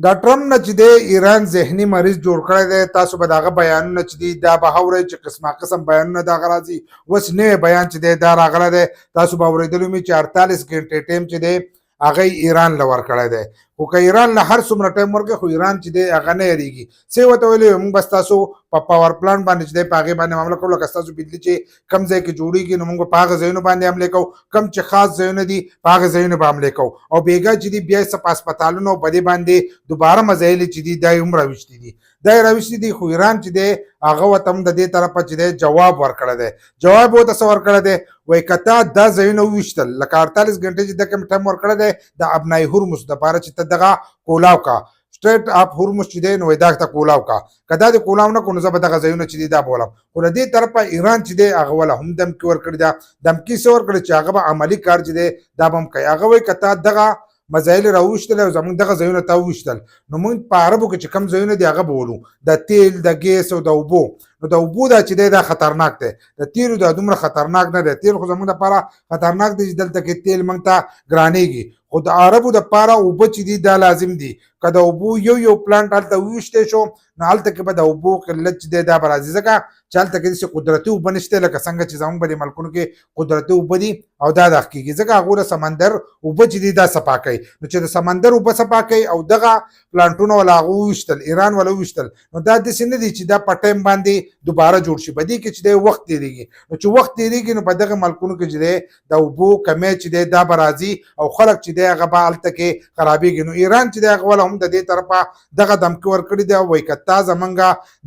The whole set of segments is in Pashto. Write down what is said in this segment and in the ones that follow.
دا ټرمپ نه چې دی ایران ذهني مریض جوړ کړی دی. تاسو به د هغه بیانونه چې دي دا به اورئ چې قسمه قسم بیانونه د هغه راځي. اوس نوی بیان چې دی دا راغلی دی، تاسو به اورېدلي وي چې 48 ګنټې ټایم چې دی هغه ایران له ورکړی دی. خو که ایران له هر څومره ټایم ورکړي خو ایران چې دی هغه نه یېرېږي. څه یې ورته ویلي موږ به ستاسو په پاور پلانټ باندې چې دی په هغې باندې حمله کوو، لکه ستاسو بجلي چې کم ځای کې جوړېږي نو موږ به په هغه ځایونو باندې حملې کوو، کم چې خاص ځایونه دي په هغه ځایونو به حملې کوو. او بېګا چې دي بیا یې په هسپتالونو او په دې باندې دوباره مزایل چې دي دا یې هم راویستي دي. دا یې راویستي دي، خو ایران چې دی هغه ورته هم د دې طرفه چې دی جواب ورکړی دی. جواب ورته څه ورکړی دی؟ وایي که تا دا ځایونه وویشتل لکه 48 ګنټې چې ده کوم ټایم ورکړی دی د ابنای هرمز دپاره چې ته دغه کولاو کا سټریټ اپ هرمز چې دی نو دا ته کولاو کا، که دا د کولاو نه کړو نو زه به دغه ځایونه چې دي دا بولم. خو له دې طرفه ایران چې دی هغه وله هم دمکي ورکړې ده. دمکي څه ورکړې چې هغه به عملي کار چې دی دا به هم کوي. هغه وایي که تا دغه مزایل راوویشتل او زموږ دغه ځایونه تا وویشتل نو موږ په عربو کې چې کوم ځایونه دي هغه به ولو، د تیل د ګیس او د اوبو. نو د اوبو دا چې دی دا خطرناک دی، د تیلو دا دومره خطرناک نه دی. تیل خو زموږ دپاره خطرناک دی چې دلته کې تیل موږ ته ګرانېږي، خو د عربو دپاره اوبه چې دي دا لازم دي. که د اوبو یو پلانټ هلته وویشتی شو نو هلته کې به د اوبو قلت چې دی دا به راځي، ځکه چې هلته کې داسې قدرتي اوبه نشته لکه څنګه چې زموږ په دې ملکونو کې قدرتي اوبه دي او دا دغه کېږي، ځکه هغوی د سمندر اوبه چې دي دا صفا کوي. نو چې د سمندر اوبه صفا کوي او دغه پلانټونه وله هغه وویشتل، ایران وله وویشتل، نو دا داسې نه دي چې دا په ټایم باندې دوباره جوړ شي. په دې کې چې دی وخت تېرېږي، نو چې وخت تېرېږي نو په دغه ملکونو کې چې دی د اوبو کمی چې دی دا به راځي او خلک چې دی هغه به هلته کې خرابېږي. نو ایران چې دی هغه وله هم د دې طرفه دغه دمکي ورکړي دی. وایي که تا زمونږ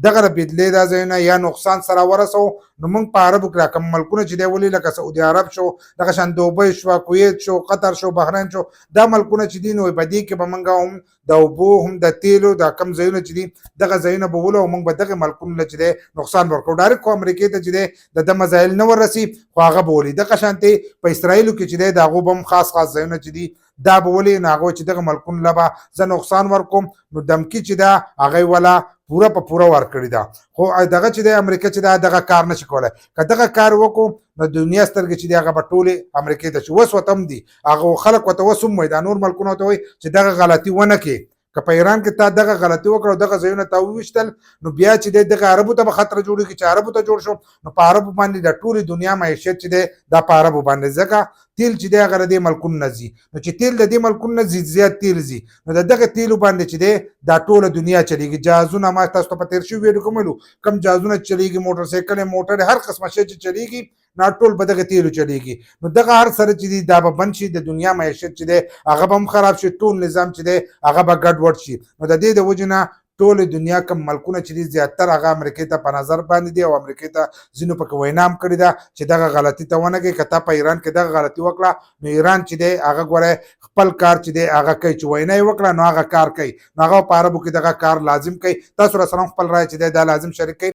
دغه بدلې دا ځایونه یا نقصان سره ورسوو نو موږ په عربو کې را کوم ملکونه چې دی ولې لکه سعودي عرب شو، دغه شان دوبۍ شوه، کویت شو، قطر شو، بحرین شو، دا ملکونه چې دي نو په دې کې به موږ هم د اوبو هم د تیلو دا کم ځایونه چې دي دغه ځایونه به ولو او موږ به دغه ملکونو له چې دی نقصان ورکړو. ډایرکټ خو امریکې ته چې دی د ده مزایل نه وررسي خو هغه به ولي. دغه شانتې په اسرائیلو کې چې دی د هغو به هم خاص ځایونه چې دي دا به ولې نو هغه چې دغه ملکونو له به زه نقصان ورکوم نو دمکي چې ده هغه وله پوره په پوره ورکړې ده. خو دغه چې دی امریکا چې ده دغه کار نشي کولی. که دغه کار وکړو نو دنیا سترګې چې دی هغه به ټولې امریکې ته شي. اوس ورته هم دي هغه خلک ورته اوس هم وایي دا نور ملکونه ورته وایي چې دغه غلطي ونه کړې. که په ایران کې تا دغه غلطي وکړه او دغه ځایونه تا وویشتل نو بیا چې دی دغه عربو ته به خطر جوړېږي. چې عربو ته جوړ شو نو په عربو باندې د ټولې دنیا معیشت چې دی دا په عربو باندې، ځکه تیل چې دی هغه د دې ملکونو نه ځي. نو چې تیل د دې ملکونو نه ځي زیات تیل ځي نو د دغه تیلو باندې چې دی دا ټوله دنیا چلېږي. جهازونه ما تاسو ته په تېر شوي ویډیو کې ویلو کوم جهازونه چلېږي، موټرسایکلې، موټرې، هر قسمه شی چې چلېږي نو ټول به دغه تیلو چلېږي. نو دغه هر سره چې دي دا به بند شي، د دنیا معیشت چې دی هغه به هم خراب شي، ټول نظام چې دی هغه به ګډوډ شي. نو د دې د وجې نه ټول دنیا کم ملکونه چې دي زیاتره هغه امریکې ته په نظر باندې دي او امریکې ته ځینو پکې وینا هم کړې ده چې دغه غلطي ته ونه کوي. که تا په ایران کې دغه غلطي وکړه نو ایران چې دی هغه ګوره خپل کار چې دی هغه کوي، چې وینا یې وکړه نو هغه کار کوي، نو هغه په عربو کې دغه کار لازم کوي. تاسو راسره خپل رایه چې دی دا لازم شریک کوئ.